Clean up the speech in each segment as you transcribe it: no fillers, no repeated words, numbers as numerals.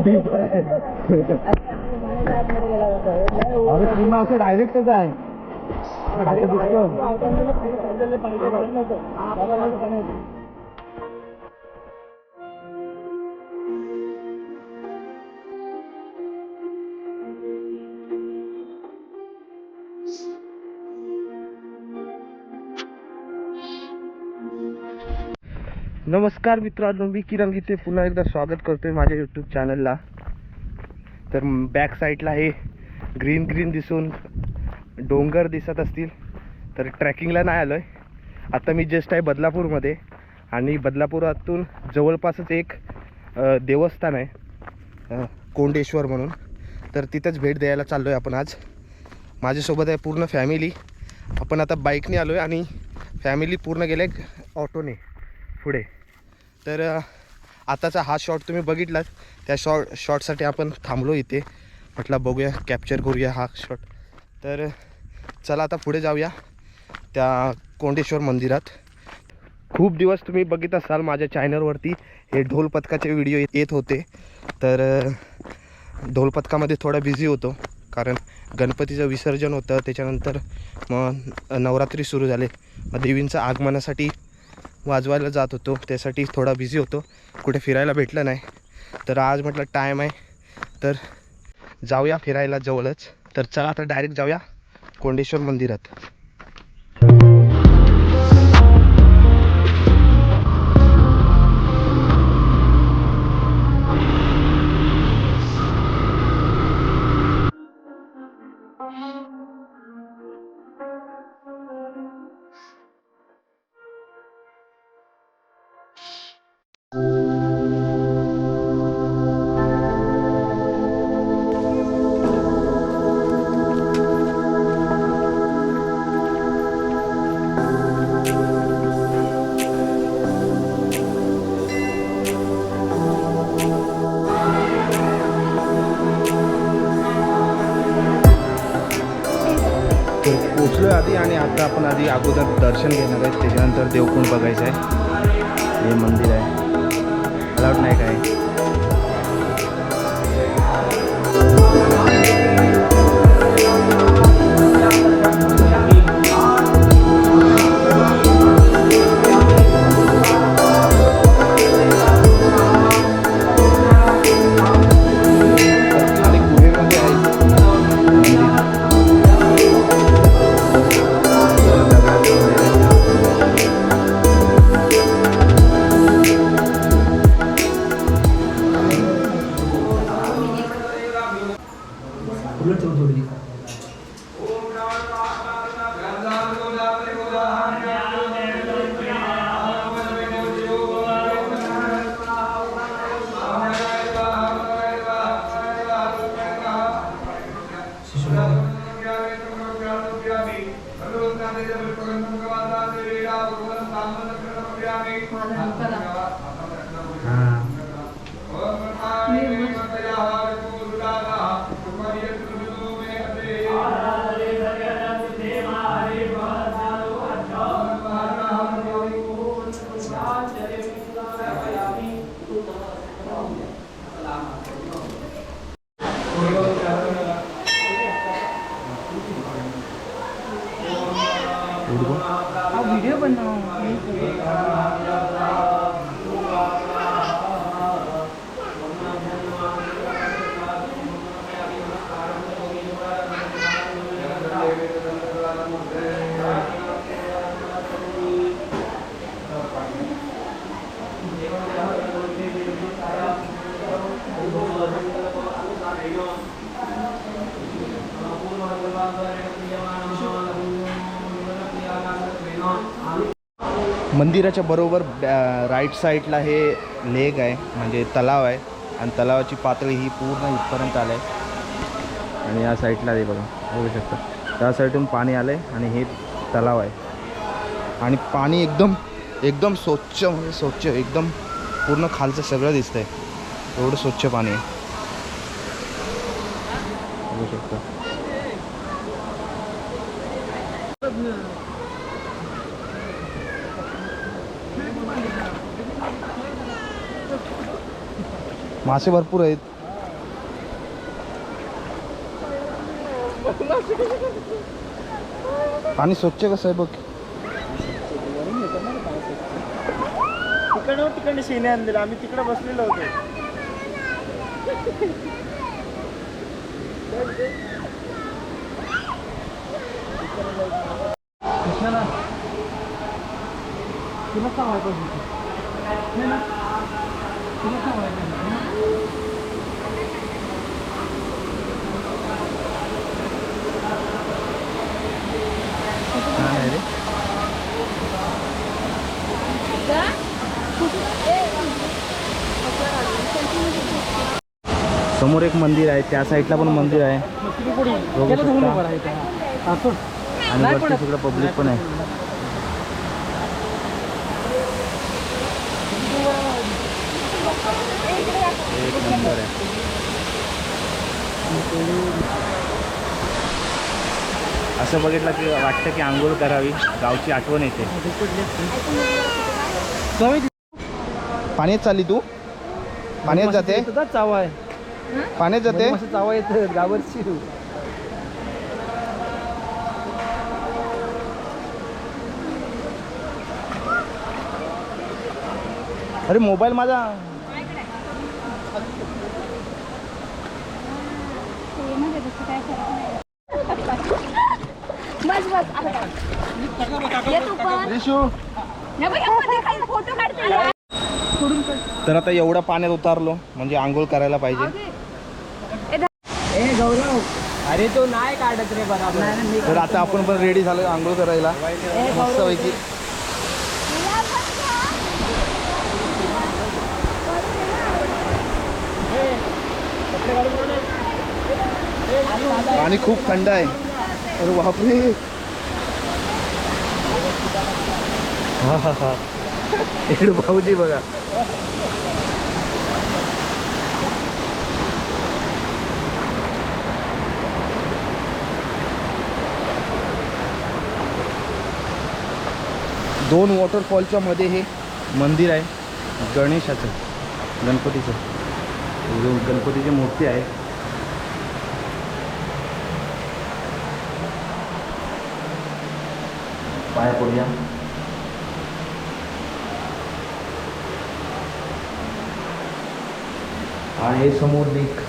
अरे पुन्हा असं डायरेक्टच आहे. नमस्कार मित्रांनो, मी किरण इथे पुन्हा एकदा स्वागत करतोय माझ्या यूट्यूब चॅनलला. तर बॅक साईडला हे ग्रीन ग्रीन दिसून डोंगर दिसत असतील, तर ट्रॅकिंगला नाही आलो आहे. आता मी जस्ट आहे बदलापूरमध्ये, आणि बदलापुरातून जवळपासच एक देवस्थान आहे कोंडेश्वर म्हणून. तर तिथंच भेट द्यायला चाललो आहे आपण आज. माझ्यासोबत आहे पूर्ण फॅमिली. आपण आता बाईकने आलो आहे आणि फॅमिली पूर्ण गेले ऑटोने पुढे. तर आताचा हा शॉट तुम्ही बघितलात, त्या शॉटसाठी आपण थांबलो इथे. म्हटलं बघूया, कॅप्चर करूया हा शॉट. तर चला आता पुढे जाऊया त्या कोंडेश्वर मंदिरात. खूप दिवस तुम्ही बघित असाल माझ्या चॅनलवरती हे ढोल पथकाचे व्हिडिओ येत होते. तर ढोल पथकामध्ये थोडा बिझी होतो, कारण गणपतीचं विसर्जन होतं, त्याच्यानंतर मग नवरात्री सुरू झाले, मग देवींचं आगमनासाठी वाजवायला जात होतो, त्यासाठी थोडा बिझी होतो, कुठे फिरायला भेटलं नाही. तर आज म्हटलं टाईम आहे तर जाऊया फिरायला जवळच. तर चला आता डायरेक्ट जाऊया कोंडेश्वर मंदिरात. पोचलो आधी, आणि आता आपण आधी अगोदर दर्शन घेणार आहे, त्याच्यानंतर देवकुंड बघायचं आहे. हे मंदिर आहे, अलाउड नाही काय. वीडियो बनाओ. मंदिराच्या बरोबर राईट साईडला हे लेक आहे, म्हणजे तलाव आहे, आणि तलावाची पातळी ही पूर्ण इथपर्यंत आलं आहे. आणि या साईडला हे बघा, बघू शकता, त्या साईडून पाणी आलं आहे, आणि हे तलाव आहे. आणि पाणी एकदम एकदम स्वच्छ, म्हणजे स्वच्छ एकदम पूर्ण खालचं सगळं दिसतं आहे, एवढं स्वच्छ पाणी आहे, बघू शकता. मासे भरपूर आहेत. पाणी स्वच्छ कसं आहे बघ. तिकडे शेणे आणलेलं, आम्ही तिकडे बसलेलो होतो. समोर एक मंदिर आहे, त्या साईडला पण मंदिर आहे बघू शकता. आणि वरती सगळं पब्लिक पण आहे. एक नंबर आहे. असं बघितलं की वाटतं की आंघोळ करावी, गावची आठवण येते. पाण्यात चालली तू? पाण्यात जाते? चावा आहे, पाण्यात जाते? चावा येतं गावरची. अरे मोबाईल माझा. तर आता एवढा पाण्यात उतारलो म्हणजे आंघोळ करायला पाहिजे. अरे तो नाही काढत रे बरोबर. तर आता आपण पण रेडी झालो आंघोळ करायला मस्तपैकी. पाणी खूप थंड आहे. अरे बापरे. हा हा हा. इकडे भाऊजी बघा. दोन वॉटरफॉलच्या मध्ये हे मंदिर आहे गणेशाचं, गणपतीचं. गणपतीची मूर्ती आहे. पाया पडूया. आणि हे समोर लेक.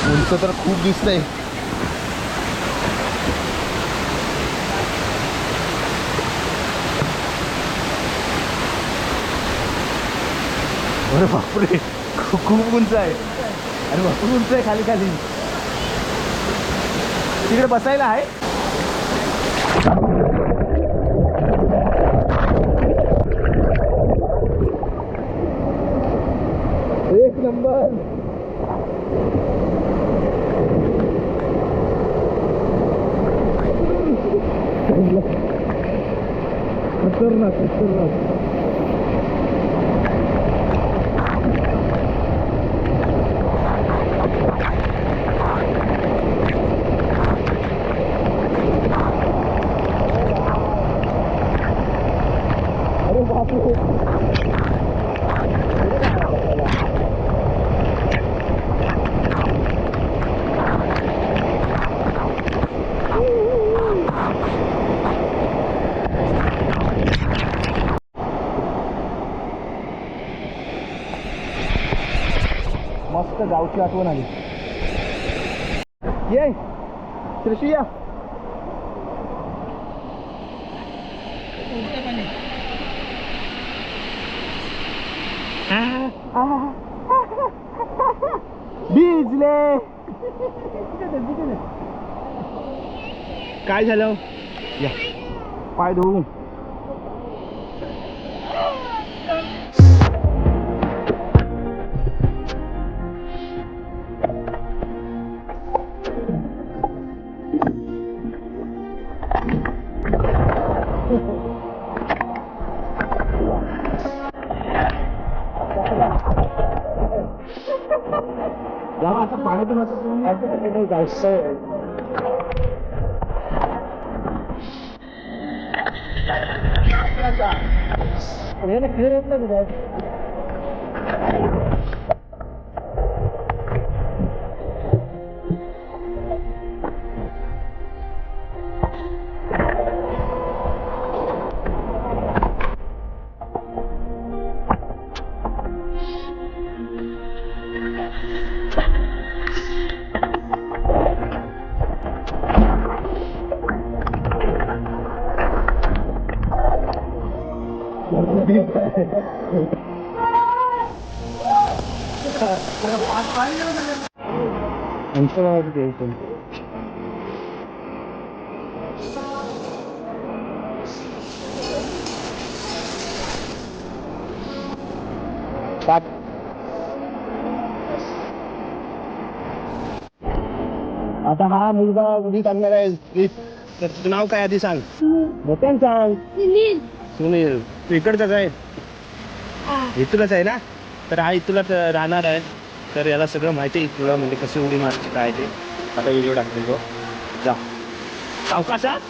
उंच तर खूप दिसतंय. अरे बापरे, खूप उंच आहे. अरे भरपूर उंच आहे. खाली खाली तिकडे बसायला आहे. एक नंबर. खतरनाक खतरनाक. मस्त गावची आठवण आली. ये त्रिशिया. भिजले. काय झालं? या पाय धुवून. पाणी पण असं जायचं. आता हा मुलगा उडी करणार आहे. तर तुझं नाव काय आधी सांग. मोठ्यानं सांग. सुनील. तू इकडचाच आहे. इथूनच आहे ना. तर हा इथूनच राहणार आहे. तर याला सगळं माहिती आहे तुला, म्हणजे कशी उडी मारची काय ते. आता व्हिडिओ टाकले तो. जा सावकाशात.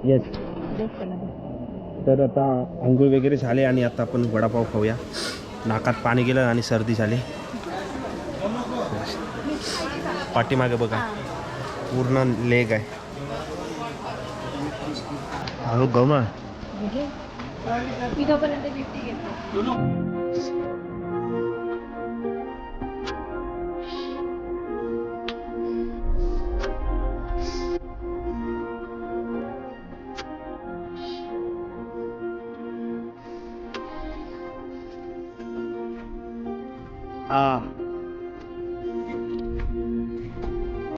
येस. तर आता अंघोळ वगैरे झाले आणि आता आपण वडापाव खाऊया. नाकात पाणी गेलं आणि सर्दी झाली. पाठीमागे बघा पूर्ण लेग आहे. अहो गमा.